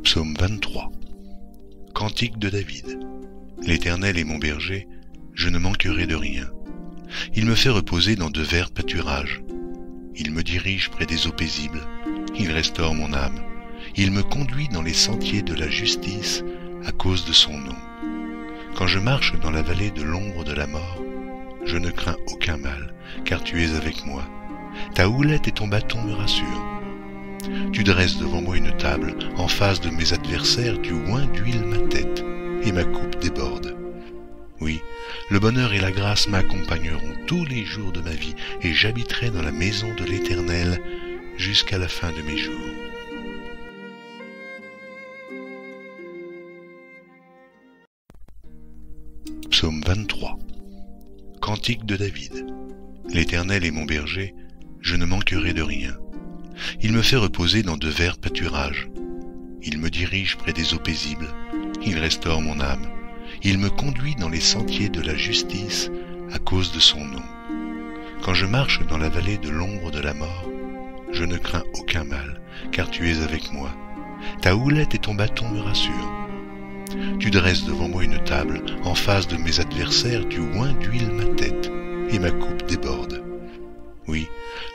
Psaume 23. Cantique de David. L'Éternel est mon berger, je ne manquerai de rien. Il me fait reposer dans de verts pâturages. Il me dirige près des eaux paisibles. Il restaure mon âme. Il me conduit dans les sentiers de la justice à cause de son nom. Quand je marche dans la vallée de l'ombre de la mort, je ne crains aucun mal, car tu es avec moi. Ta houlette et ton bâton me rassurent. Tu dresses devant moi une table, en face de mes adversaires, tu oins d'huile ma tête, et ma coupe déborde. Oui, le bonheur et la grâce m'accompagneront tous les jours de ma vie, et j'habiterai dans la maison de l'Éternel jusqu'à la fin de mes jours. Psaume 23. Cantique de David. L'Éternel est mon berger, je ne manquerai de rien. Il me fait reposer dans de verts pâturages. Il me dirige près des eaux paisibles. Il restaure mon âme. Il me conduit dans les sentiers de la justice à cause de son nom. Quand je marche dans la vallée de l'ombre de la mort, je ne crains aucun mal, car tu es avec moi. Ta houlette et ton bâton me rassurent. Tu dresses devant moi une table, en face de mes adversaires, tu oins d'huile ma tête, et ma coupe déborde. Oui,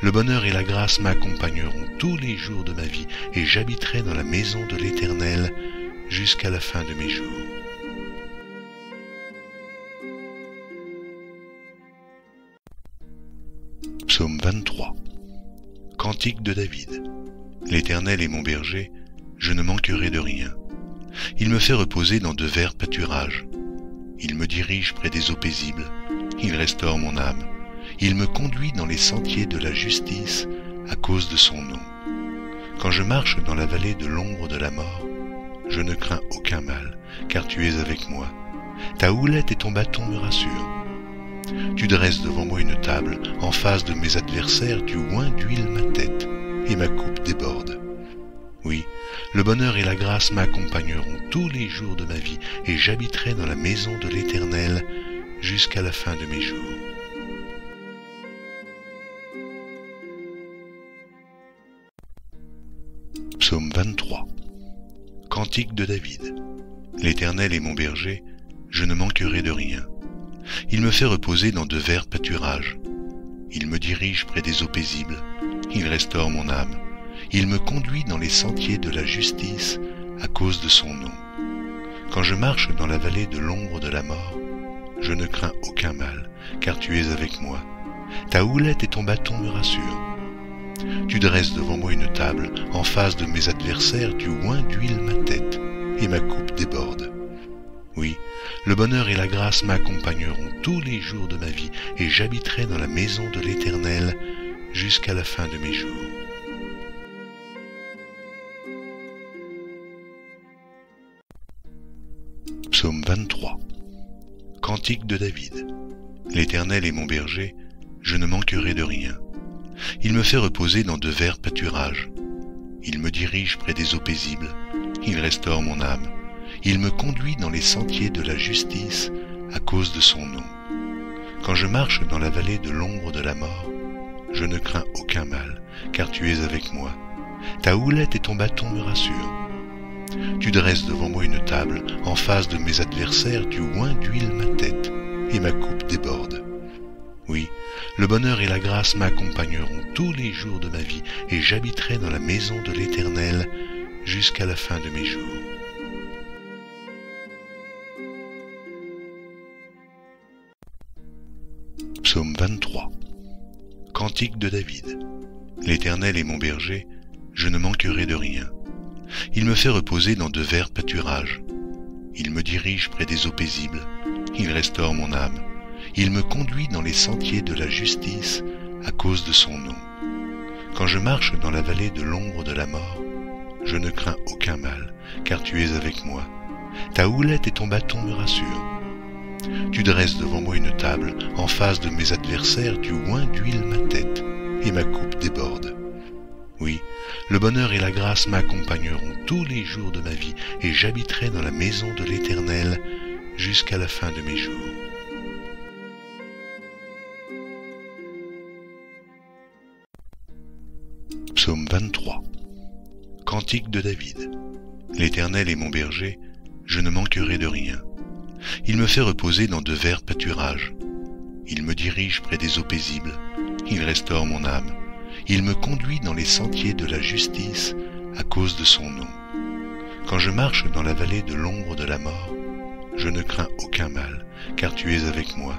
le bonheur et la grâce m'accompagneront tous les jours de ma vie, et j'habiterai dans la maison de l'Éternel jusqu'à la fin de mes jours. Psaume 23. Cantique de David. L'Éternel est mon berger, je ne manquerai de rien. Il me fait reposer dans de verts pâturages. Il me dirige près des eaux paisibles. Il restaure mon âme. Il me conduit dans les sentiers de la justice à cause de son nom. Quand je marche dans la vallée de l'ombre de la mort, je ne crains aucun mal, car tu es avec moi. Ta houlette et ton bâton me rassurent. Tu dresses devant moi une table, en face de mes adversaires, tu oins d'huile ma tête, et ma coupe déborde. Oui, le bonheur et la grâce m'accompagneront tous les jours de ma vie, et j'habiterai dans la maison de l'Éternel jusqu'à la fin de mes jours. Psaume 23. Cantique de David. L'Éternel est mon berger, je ne manquerai de rien. Il me fait reposer dans de verts pâturages. Il me dirige près des eaux paisibles. Il restaure mon âme. Il me conduit dans les sentiers de la justice à cause de son nom. Quand je marche dans la vallée de l'ombre de la mort, je ne crains aucun mal, car tu es avec moi. Ta houlette et ton bâton me rassurent. Tu dresses devant moi une table, en face de mes adversaires, tu oins d'huile ma tête, et ma coupe déborde. Oui, le bonheur et la grâce m'accompagneront tous les jours de ma vie, et j'habiterai dans la maison de l'Éternel jusqu'à la fin de mes jours. Psaume 23. Cantique de David. L'Éternel est mon berger, je ne manquerai de rien. Il me fait reposer dans de verts pâturages. Il me dirige près des eaux paisibles. Il restaure mon âme. Il me conduit dans les sentiers de la justice à cause de son nom. Quand je marche dans la vallée de l'ombre de la mort, je ne crains aucun mal, car tu es avec moi. Ta houlette et ton bâton me rassurent. Tu dresses devant moi une table, en face de mes adversaires, tu oins d'huile ma tête, et ma coupe déborde. Oui, le bonheur et la grâce m'accompagneront tous les jours de ma vie, et j'habiterai dans la maison de l'Éternel jusqu'à la fin de mes jours. Psaume 23. Cantique de David. L'Éternel est mon berger, je ne manquerai de rien. Il me fait reposer dans de verts pâturages. Il me dirige près des eaux paisibles. Il restaure mon âme. Il me conduit dans les sentiers de la justice à cause de son nom. Quand je marche dans la vallée de l'ombre de la mort, je ne crains aucun mal, car tu es avec moi. Ta houlette et ton bâton me rassurent. Tu dresses devant moi une table, en face de mes adversaires, tu oins d'huile ma tête, et ma coupe déborde. Oui, le bonheur et la grâce m'accompagneront tous les jours de ma vie, et j'habiterai dans la maison de l'Éternel jusqu'à la fin de mes jours. Psaume 23. Cantique de David. L'Éternel est mon berger, je ne manquerai de rien. Il me fait reposer dans de verts pâturages. Il me dirige près des eaux paisibles. Il restaure mon âme. Il me conduit dans les sentiers de la justice à cause de son nom. Quand je marche dans la vallée de l'ombre de la mort, je ne crains aucun mal, car tu es avec moi.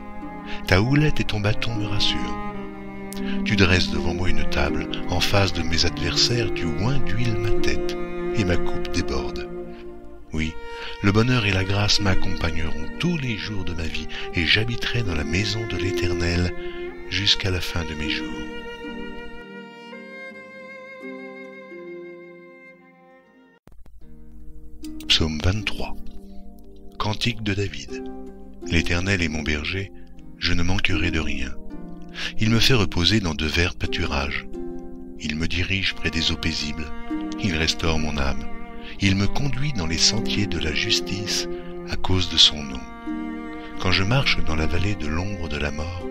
Ta houlette et ton bâton me rassurent. Tu dresses devant moi une table, en face de mes adversaires, tu oins d'huile ma tête, et ma coupe déborde. Oui, le bonheur et la grâce m'accompagneront tous les jours de ma vie, et j'habiterai dans la maison de l'Éternel jusqu'à la fin de mes jours. Psaume 23. Cantique de David. L'Éternel est mon berger, je ne manquerai de rien. Il me fait reposer dans de verts pâturages. Il me dirige près des eaux paisibles. Il restaure mon âme. Il me conduit dans les sentiers de la justice à cause de son nom. Quand je marche dans la vallée de l'ombre de la mort,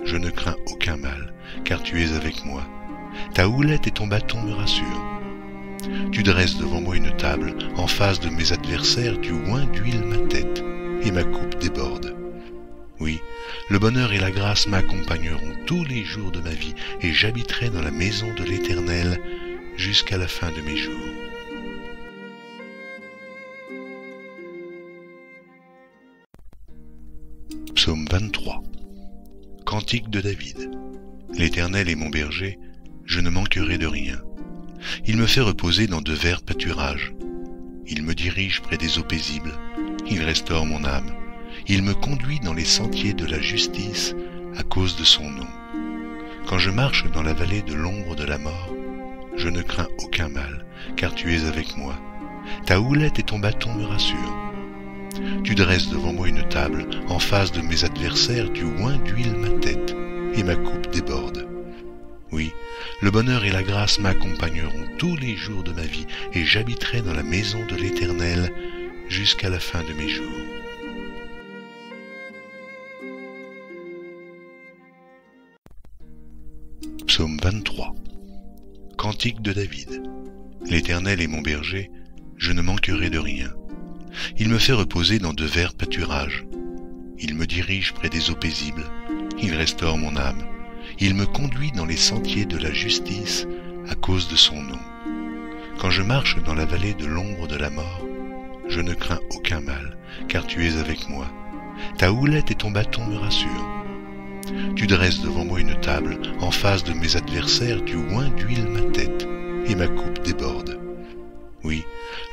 je ne crains aucun mal, car tu es avec moi. Ta houlette et ton bâton me rassurent. Tu dresses devant moi une table, en face de mes adversaires, tu oins d'huile ma tête, et ma coupe déborde. Oui, le bonheur et la grâce m'accompagneront tous les jours de ma vie, et j'habiterai dans la maison de l'Éternel jusqu'à la fin de mes jours. Psaume 23. Cantique de David. L'Éternel est mon berger, je ne manquerai de rien. Il me fait reposer dans de verts pâturages. Il me dirige près des eaux paisibles. Il restaure mon âme. Il me conduit dans les sentiers de la justice à cause de son nom. Quand je marche dans la vallée de l'ombre de la mort, je ne crains aucun mal, car tu es avec moi. Ta houlette et ton bâton me rassurent. Tu dresses devant moi une table, en face de mes adversaires, tu oins d'huile ma tête, et ma coupe déborde. Oui, le bonheur et la grâce m'accompagneront tous les jours de ma vie, et j'habiterai dans la maison de l'Éternel jusqu'à la fin de mes jours. Psaume 23. Cantique de David. L'Éternel est mon berger, je ne manquerai de rien. Il me fait reposer dans de verts pâturages. Il me dirige près des eaux paisibles. Il restaure mon âme. Il me conduit dans les sentiers de la justice à cause de son nom. Quand je marche dans la vallée de l'ombre de la mort, je ne crains aucun mal, car tu es avec moi. Ta houlette et ton bâton me rassurent. Tu dresses devant moi une table, en face de mes adversaires, tu oins d'huile ma tête, et ma coupe déborde. Oui,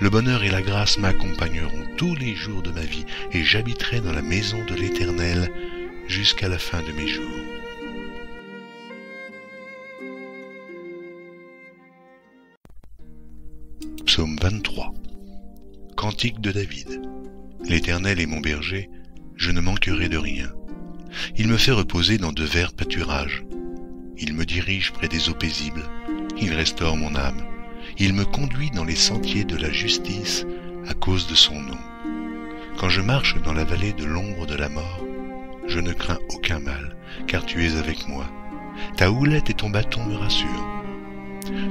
le bonheur et la grâce m'accompagneront tous les jours de ma vie, et j'habiterai dans la maison de l'Éternel jusqu'à la fin de mes jours. Psaume 23. Cantique de David. L'Éternel est mon berger, je ne manquerai de rien. Il me fait reposer dans de verts pâturages. Il me dirige près des eaux paisibles. Il restaure mon âme. Il me conduit dans les sentiers de la justice à cause de son nom. Quand je marche dans la vallée de l'ombre de la mort, je ne crains aucun mal, car tu es avec moi. Ta houlette et ton bâton me rassurent.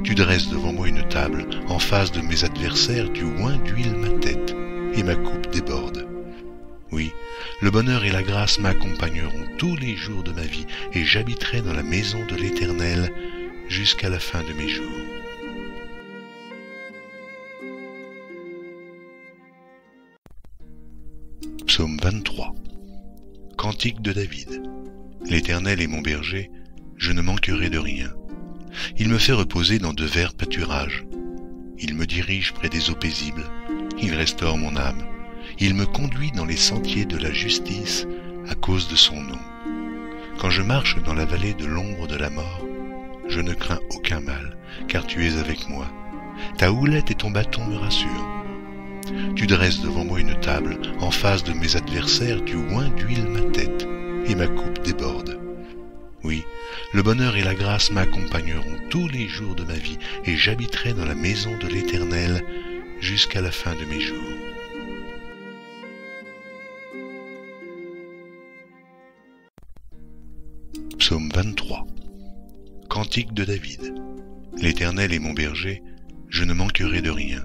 Tu dresses devant moi une table, en face de mes adversaires, tu oins d'huile ma tête, et ma coupe déborde. Oui, le bonheur et la grâce m'accompagneront tous les jours de ma vie, et j'habiterai dans la maison de l'Éternel jusqu'à la fin de mes jours. Psaume 23. Cantique de David. L'Éternel est mon berger, je ne manquerai de rien. Il me fait reposer dans de verts pâturages. Il me dirige près des eaux paisibles. Il restaure mon âme. Il me conduit dans les sentiers de la justice à cause de son nom. Quand je marche dans la vallée de l'ombre de la mort, je ne crains aucun mal, car tu es avec moi. Ta houlette et ton bâton me rassurent. Tu dresses devant moi une table, en face de mes adversaires, tu oins d'huile ma tête, et ma coupe déborde. Oui, le bonheur et la grâce m'accompagneront tous les jours de ma vie, et j'habiterai dans la maison de l'Éternel jusqu'à la fin de mes jours. Psaume 23. Cantique de David. L'Éternel est mon berger, je ne manquerai de rien.